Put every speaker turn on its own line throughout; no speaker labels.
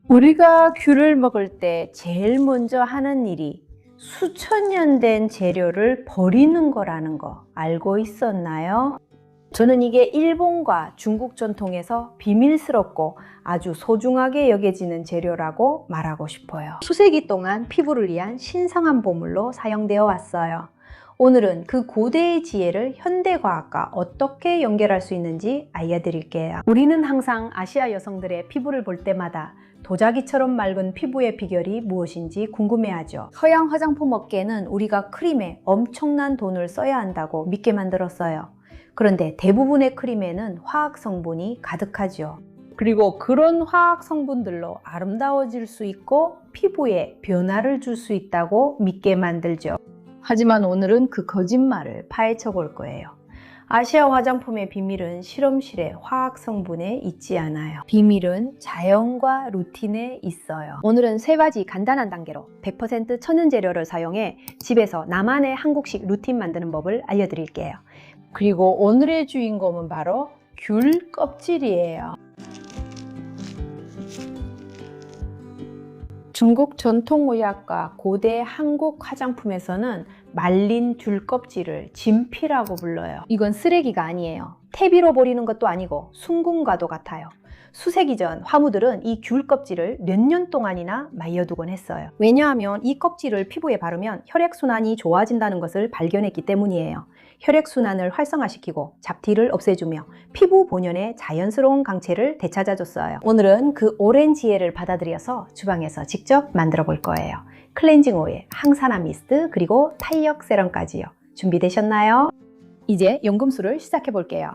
우리가 귤을 먹을 때 제일 먼저 하는 일이 수천 년 된 재료를 버리는 거라는 거 알고 있었나요? 저는 이게 일본과 중국 전통에서 비밀스럽고 아주 소중하게 여겨지는 재료라고 말하고 싶어요. 수세기 동안 피부를 위한 신성한 보물로 사용되어 왔어요. 오늘은 그 고대의 지혜를 현대과학과 어떻게 연결할 수 있는지 알려드릴게요. 우리는 항상 아시아 여성들의 피부를 볼 때마다 도자기처럼 맑은 피부의 비결이 무엇인지 궁금해하죠. 서양 화장품 업계는 우리가 크림에 엄청난 돈을 써야 한다고 믿게 만들었어요. 그런데 대부분의 크림에는 화학 성분이 가득하죠. 그리고 그런 화학 성분들로 아름다워질 수 있고 피부에 변화를 줄 수 있다고 믿게 만들죠. 하지만 오늘은 그 거짓말을 파헤쳐 볼 거예요. 아시아 화장품의 비밀은 실험실의 화학 성분에 있지 않아요. 비밀은 자연과 루틴에 있어요. 오늘은 세 가지 간단한 단계로 100% 천연 재료를 사용해 집에서 나만의 한국식 루틴 만드는 법을 알려드릴게요. 그리고 오늘의 주인공은 바로 귤 껍질이에요. 중국 전통의학과 고대 한국 화장품에서는 말린 귤 껍질을 진피라고 불러요. 이건 쓰레기가 아니에요. 퇴비로 버리는 것도 아니고 순금과도 같아요. 수세기 전 화무들은 이 귤 껍질을 몇 년 동안이나 말려두곤 했어요. 왜냐하면 이 껍질을 피부에 바르면 혈액순환이 좋아진다는 것을 발견했기 때문이에요. 혈액순환을 활성화시키고 잡티를 없애주며 피부 본연의 자연스러운 강체를 되찾아줬어요. 오늘은 그 오랜 지혜를 받아들여서 주방에서 직접 만들어 볼 거예요. 클렌징 오일, 항산화 미스트, 그리고 탄력 세럼까지요. 준비되셨나요? 이제 연금술을 시작해 볼게요.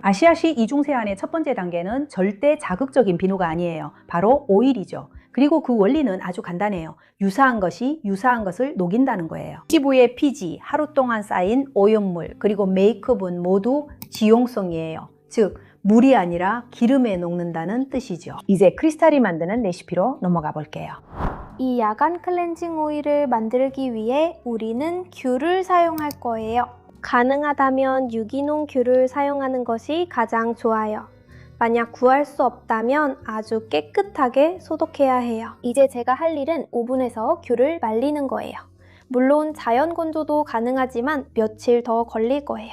아시아식 이중세안의 첫 번째 단계는 절대 자극적인 비누가 아니에요. 바로 오일이죠. 그리고 그 원리는 아주 간단해요. 유사한 것이 유사한 것을 녹인다는 거예요. 피부의 피지, 하루 동안 쌓인 오염물, 그리고 메이크업은 모두 지용성이에요. 즉, 물이 아니라 기름에 녹는다는 뜻이죠. 이제 크리스탈이 만드는 레시피로 넘어가 볼게요.
이 야간 클렌징 오일을 만들기 위해 우리는 귤을 사용할 거예요. 가능하다면 유기농 귤을 사용하는 것이 가장 좋아요. 만약 구할 수 없다면 아주 깨끗하게 소독해야 해요. 이제 제가 할 일은 오븐에서 귤을 말리는 거예요. 물론 자연 건조도 가능하지만 며칠 더 걸릴 거예요.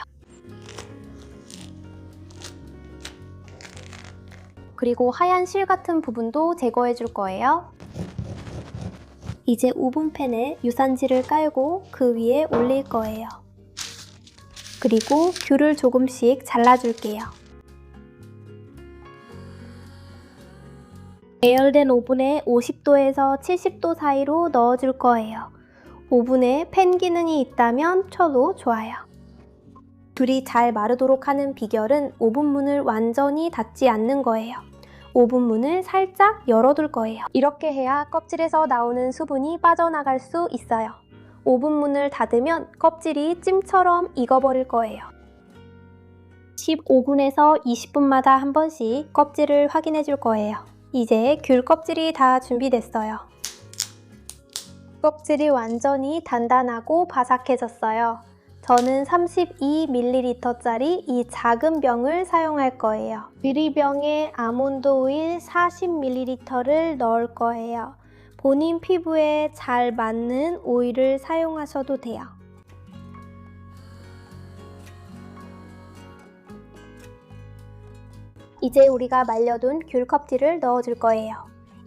그리고 하얀 실 같은 부분도 제거해 줄 거예요. 이제 오븐팬에 유산지를 깔고 그 위에 올릴 거예요. 그리고 귤을 조금씩 잘라줄게요. 예열된 오븐에 50도에서 70도 사이로 넣어줄 거예요. 오븐에 팬 기능이 있다면 쳐도 좋아요. 귤이 잘 마르도록 하는 비결은 오븐 문을 완전히 닫지 않는 거예요. 오븐 문을 살짝 열어둘 거예요. 이렇게 해야 껍질에서 나오는 수분이 빠져나갈 수 있어요. 오븐 문을 닫으면 껍질이 찜처럼 익어버릴 거예요. 15분에서 20분마다 한 번씩 껍질을 확인해 줄 거예요. 이제 귤 껍질이 다 준비됐어요. 껍질이 완전히 단단하고 바삭해졌어요. 저는 32ml짜리 이 작은 병을 사용할 거예요. 유리병에 아몬드 오일 40ml를 넣을 거예요. 본인 피부에 잘 맞는 오일을 사용하셔도 돼요. 이제 우리가 말려둔 귤 껍질을 넣어줄 거예요.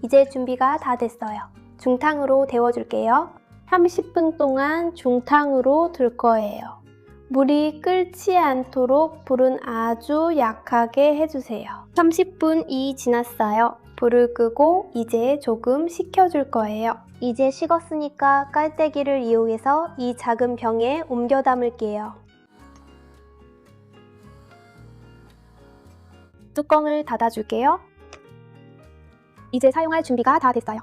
이제 준비가 다 됐어요. 중탕으로 데워줄게요. 30분 동안 중탕으로 둘 거예요. 물이 끓지 않도록 불은 아주 약하게 해주세요. 30분이 지났어요. 불을 끄고 이제 조금 식혀줄 거예요. 이제 식었으니까 깔때기를 이용해서 이 작은 병에 옮겨 담을게요. 뚜껑을 닫아줄게요. 이제 사용할 준비가 다 됐어요.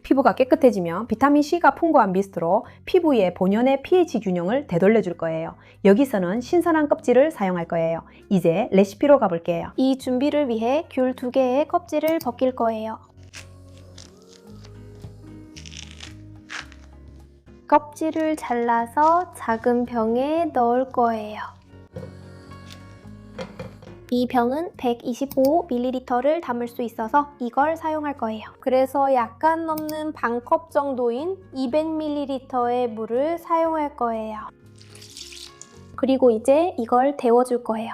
피부가 깨끗해지면 비타민C가 풍부한 미스트로 피부의 본연의 pH 균형을 되돌려 줄 거예요. 여기서는 신선한 껍질을 사용할 거예요. 이제 레시피로 가볼게요.
이 준비를 위해 귤 2개의 껍질을 벗길 거예요. 껍질을 잘라서 작은 병에 넣을 거예요. 이 병은 125ml를 담을 수 있어서 이걸 사용할 거예요. 그래서 약간 넘는 반컵 정도인 200ml의 물을 사용할 거예요. 그리고 이제 이걸 데워줄 거예요.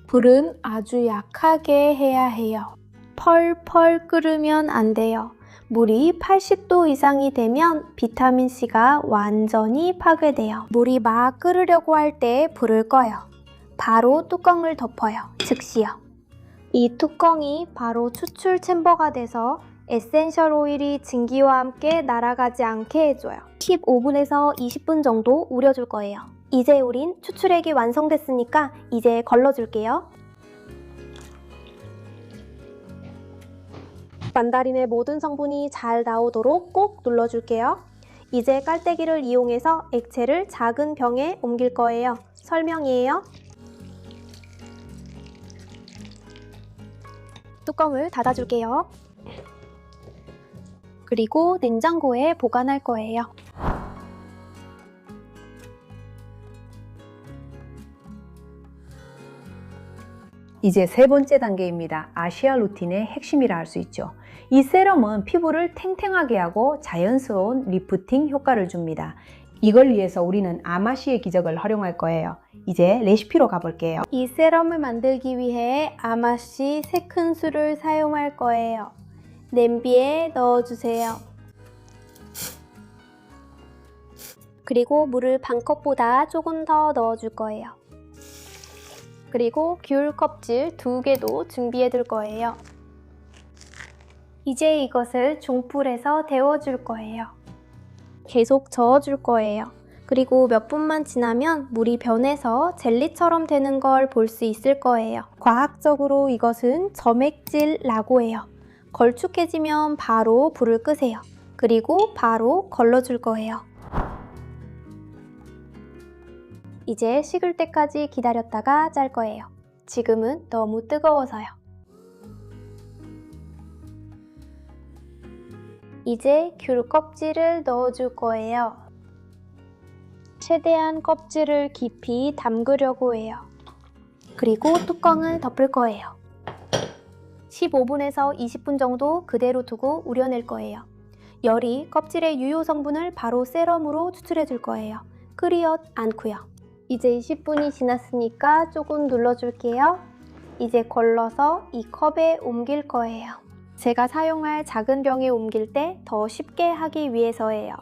불은 아주 약하게 해야 해요. 펄펄 끓으면 안 돼요. 물이 80도 이상이 되면 비타민C가 완전히 파괴돼요. 물이 막 끓으려고 할 때 불을 꺼요. 바로 뚜껑을 덮어요. 즉시요. 이 뚜껑이 바로 추출 챔버가 돼서 에센셜 오일이 증기와 함께 날아가지 않게 해줘요. 15분에서 20분 정도 우려줄 거예요. 이제 우린 추출액이 완성됐으니까 이제 걸러줄게요. 만다린의 모든 성분이 잘 나오도록 꼭 눌러줄게요. 이제 깔때기를 이용해서 액체를 작은 병에 옮길 거예요. 설명이에요. 뚜껑을 닫아줄게요. 그리고 냉장고에 보관할 거예요.
이제 세 번째 단계입니다. 아시아 루틴의 핵심이라 할 수 있죠. 이 세럼은 피부를 탱탱하게 하고 자연스러운 리프팅 효과를 줍니다. 이걸 위해서 우리는 아마시의 기적을 활용할 거예요. 이제 레시피로 가볼게요.
이 세럼을 만들기 위해 아마시 3큰술을 사용할 거예요. 냄비에 넣어주세요. 그리고 물을 반컵보다 조금 더 넣어줄 거예요. 그리고 귤 껍질 2개도 준비해 둘 거예요. 이제 이것을 중불에서 데워줄 거예요. 계속 저어줄 거예요. 그리고 몇 분만 지나면 물이 변해서 젤리처럼 되는 걸 볼 수 있을 거예요. 과학적으로 이것은 점액질라고 해요. 걸쭉해지면 바로 불을 끄세요. 그리고 바로 걸러줄 거예요. 이제 식을 때까지 기다렸다가 짤 거예요. 지금은 너무 뜨거워서요. 이제 귤 껍질을 넣어줄 거예요. 최대한 껍질을 깊이 담그려고 해요. 그리고 뚜껑을 덮을 거예요. 15분에서 20분 정도 그대로 두고 우려낼 거예요. 열이 껍질의 유효 성분을 바로 세럼으로 추출해 줄 거예요. 끓이지 않고요. 이제 20분이 지났으니까 조금 눌러줄게요. 이제 걸러서 이 컵에 옮길 거예요. 제가 사용할 작은 병에 옮길 때 더 쉽게 하기 위해서예요.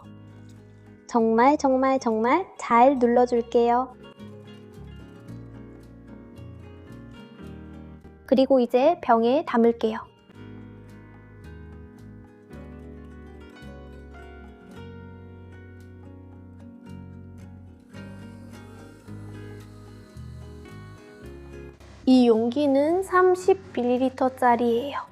정말 잘 눌러줄게요. 그리고 이제 병에 담을게요. 이 용기는 30ml짜리예요.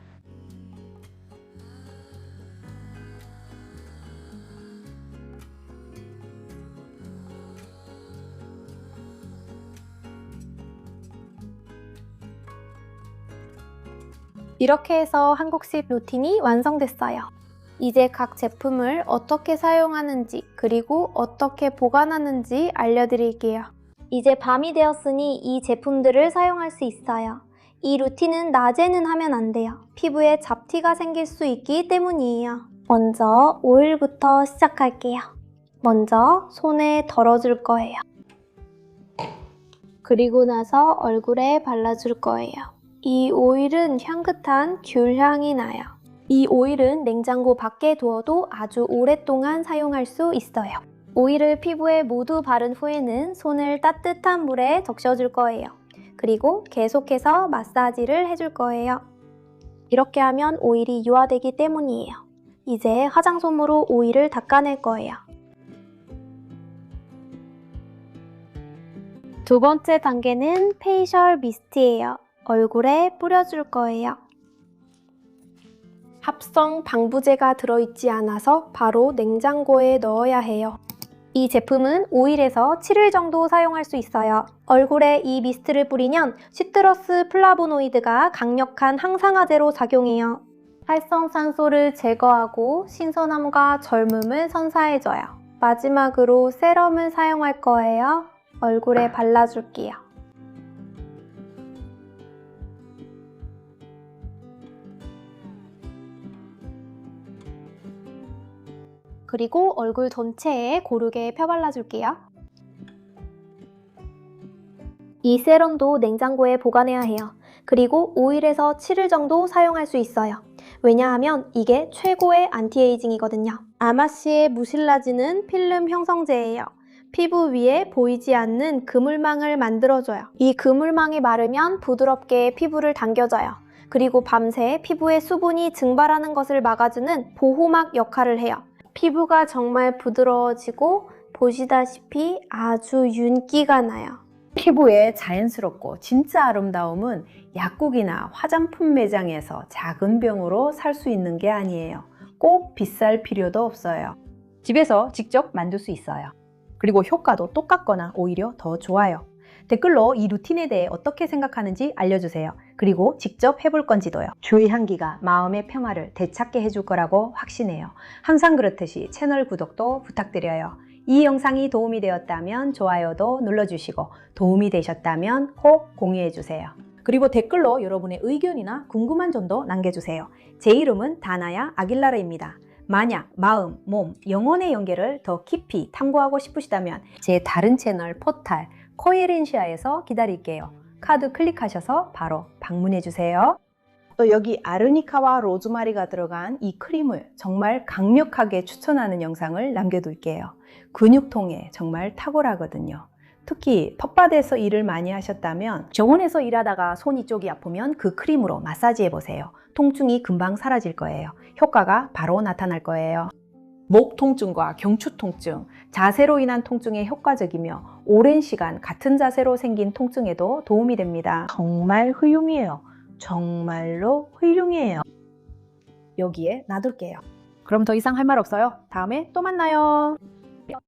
이렇게 해서 한국식 루틴이 완성됐어요. 이제 각 제품을 어떻게 사용하는지 그리고 어떻게 보관하는지 알려드릴게요. 이제 밤이 되었으니 이 제품들을 사용할 수 있어요. 이 루틴은 낮에는 하면 안 돼요. 피부에 잡티가 생길 수 있기 때문이에요. 먼저 오일부터 시작할게요. 먼저 손에 덜어줄 거예요. 그리고 나서 얼굴에 발라줄 거예요. 이 오일은 향긋한 귤 향이 나요. 이 오일은 냉장고 밖에 두어도 아주 오랫동안 사용할 수 있어요. 오일을 피부에 모두 바른 후에는 손을 따뜻한 물에 적셔줄 거예요. 그리고 계속해서 마사지를 해줄 거예요. 이렇게 하면 오일이 유화되기 때문이에요. 이제 화장솜으로 오일을 닦아낼 거예요. 두 번째 단계는 페이셜 미스트예요. 얼굴에 뿌려줄 거예요. 합성 방부제가 들어있지 않아서 바로 냉장고에 넣어야 해요. 이 제품은 5일에서 7일 정도 사용할 수 있어요. 얼굴에 이 미스트를 뿌리면 시트러스 플라보노이드가 강력한 항산화제로 작용해요. 활성산소를 제거하고 신선함과 젊음을 선사해줘요. 마지막으로 세럼을 사용할 거예요. 얼굴에 발라줄게요. 그리고 얼굴 전체에 고르게 펴발라줄게요. 이 세럼도 냉장고에 보관해야 해요. 그리고 5일에서 7일 정도 사용할 수 있어요. 왜냐하면 이게 최고의 안티에이징이거든요. 아마씨의 무실라진은 필름 형성제예요. 피부 위에 보이지 않는 그물망을 만들어줘요. 이 그물망이 마르면 부드럽게 피부를 당겨줘요. 그리고 밤새 피부에 수분이 증발하는 것을 막아주는 보호막 역할을 해요. 피부가 정말 부드러워지고 보시다시피 아주 윤기가 나요.
피부의 자연스럽고 진짜 아름다움은 약국이나 화장품 매장에서 작은 병으로 살 수 있는 게 아니에요. 꼭 비쌀 필요도 없어요. 집에서 직접 만들 수 있어요. 그리고 효과도 똑같거나 오히려 더 좋아요. 댓글로 이 루틴에 대해 어떻게 생각하는지 알려주세요. 그리고 직접 해볼 건지도요. 주의 향기가 마음의 평화를 되찾게 해줄 거라고 확신해요. 항상 그렇듯이 채널 구독도 부탁드려요. 이 영상이 도움이 되었다면 좋아요도 눌러주시고 도움이 되셨다면 꼭 공유해주세요. 그리고 댓글로 여러분의 의견이나 궁금한 점도 남겨주세요. 제 이름은 다나야 아길라르입니다. 만약 마음, 몸, 영혼의 연계를 더 깊이 탐구하고 싶으시다면 제 다른 채널 포탈 코헤렌시아에서 기다릴게요. 카드 클릭하셔서 바로 방문해주세요. 또 여기 아르니카와 로즈마리가 들어간 이 크림을 정말 강력하게 추천하는 영상을 남겨둘게요. 근육통에 정말 탁월하거든요. 특히 텃밭에서 일을 많이 하셨다면 정원에서 일하다가 손이 쪽이 아프면 그 크림으로 마사지 해보세요. 통증이 금방 사라질 거예요. 효과가 바로 나타날 거예요. 목 통증과 경추 통증, 자세로 인한 통증에 효과적이며 오랜 시간 같은 자세로 생긴 통증에도 도움이 됩니다. 정말 훌륭해요. 정말로 훌륭해요. 여기에 놔둘게요. 그럼 더 이상 할 말 없어요. 다음에 또 만나요.